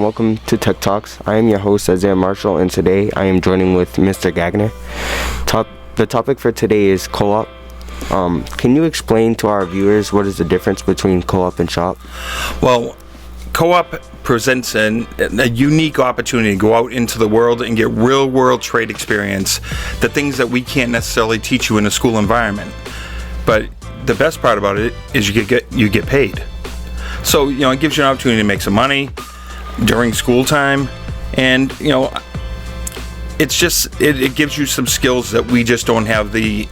and welcome to Tech Talks. I am your host, Isaiah Marshall, and today I am joining with Mr. Gagner. The topic for today is co-op. Can you explain to our viewers what is the difference between co-op and shop? Well, co-op presents a unique opportunity to go out into the world and get real-world trade experience, the things that we can't necessarily teach you in a school environment. But the best part about it is you get paid. So, it gives you an opportunity to make some money during school time, and, it's just, it gives you some skills that we just don't have the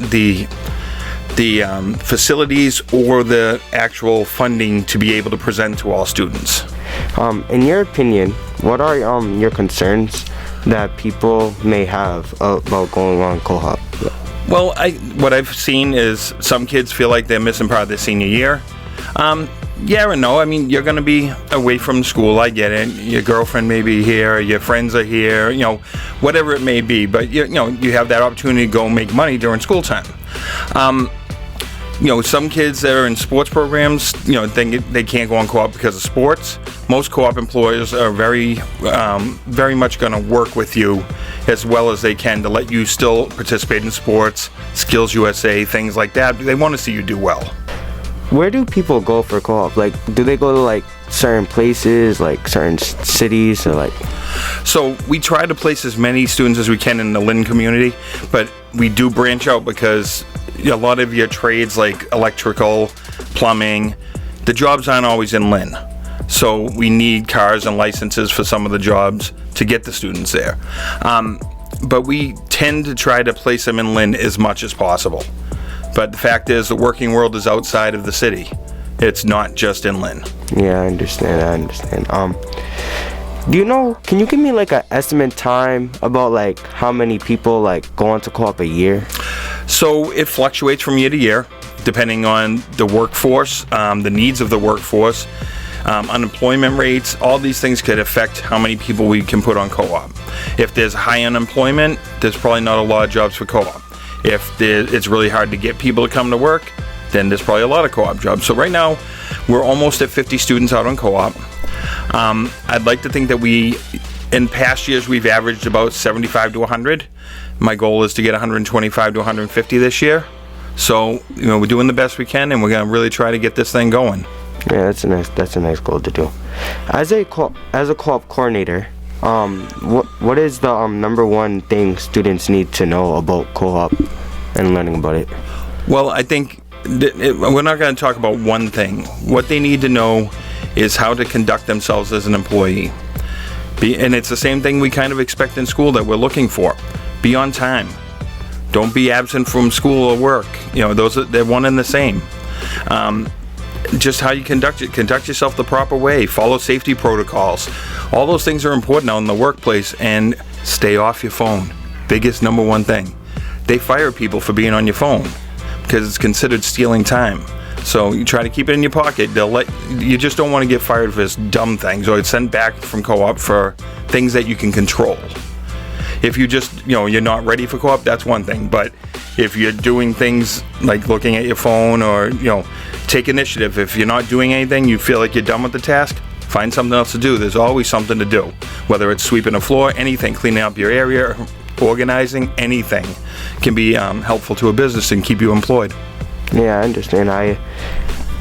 facilities or the actual funding to be able to present to all students. In your opinion, what are your concerns that people may have about going on co-op? Well, what I've seen is some kids feel like they're missing part of their senior year. Yeah and no. I mean, you're going to be away from school. I get it. Your girlfriend may be here. Your friends are here. Whatever it may be. But you have that opportunity to go make money during school time. Some kids that are in sports programs, think they can't go on co-op because of sports. Most co-op employers are very much going to work with you as well as they can to let you still participate in sports, Skills USA, things like that. They want to see you do well. Where do people go for co-op? Do they go to certain places, certain cities, or So we try to place as many students as we can in the Lynn community, but we do branch out because a lot of your trades like electrical, plumbing, the jobs aren't always in Lynn. So we need cars and licenses for some of the jobs to get the students there. But we tend to try to place them in Lynn as much as possible. But the fact is, the working world is outside of the city. It's not just in Lynn. Yeah, I understand. Can you give me an estimate time about how many people go on to co-op a year? So it fluctuates from year to year, depending on the workforce, the needs of the workforce, unemployment rates. All these things could affect how many people we can put on co-op. If there's high unemployment, there's probably not a lot of jobs for co-op. If it's really hard to get people to come to work, then there's probably a lot of co-op jobs. So right now, we're almost at 50 students out on co-op. I'd like to think that in past years, we've averaged about 75 to 100. My goal is to get 125 to 150 this year. So, we're doing the best we can, and we're going to really try to get this thing going. Yeah, that's a nice goal to do. As a co-op coordinator, what is the number one thing students need to know about co-op and learning about it? Well, I think we're not going to talk about one thing. What they need to know is how to conduct themselves as an employee. And it's the same thing we kind of expect in school that we're looking for. Be on time. Don't be absent from school or work. They're one and the same. Just how you conduct yourself the proper way. Follow safety protocols. All those things are important out in the workplace, and stay off your phone. Biggest number one thing. They fire people for being on your phone because it's considered stealing time. So you try to keep it in your pocket. You just don't want to get fired for dumb things, or it's sent back from co-op for things that you can control. If you just, you're not ready for co-op, that's one thing. But if you're doing things like looking at your phone or, take initiative. If you're not doing anything, you feel like you're done with the task, find something else to do. There's always something to do. Whether it's sweeping a floor, anything, cleaning up your area, organizing, anything can be helpful to a business and keep you employed. Yeah, I understand.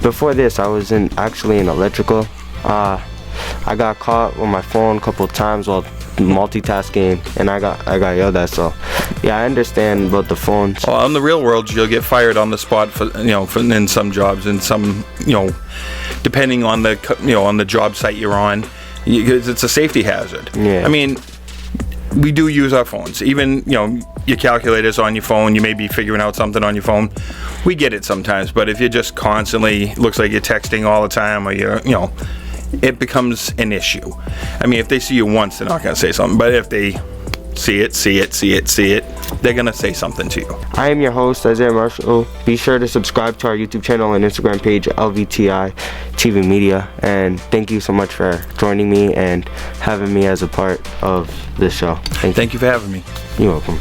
Before this, I was actually in electrical. I got caught with my phone a couple of times while multitasking, and I got yelled at. So yeah, I understand about the phones. Well, in the real world, you'll get fired on the spot for in some jobs, and some depending on the job site you're on, it's a safety hazard. Yeah. I mean, we do use our phones. Even your calculator's on your phone. You may be figuring out something on your phone. We get it sometimes, but if you're just constantly looks like you're texting all the time, or it becomes an issue. I mean, if they see you once, they're not going to say something. But if they see it, they're going to say something to you. I am your host, Isaiah Marshall. Be sure to subscribe to our YouTube channel and Instagram page, LVTI TV Media. And thank you so much for joining me and having me as a part of this show. Thank you for having me. You're welcome.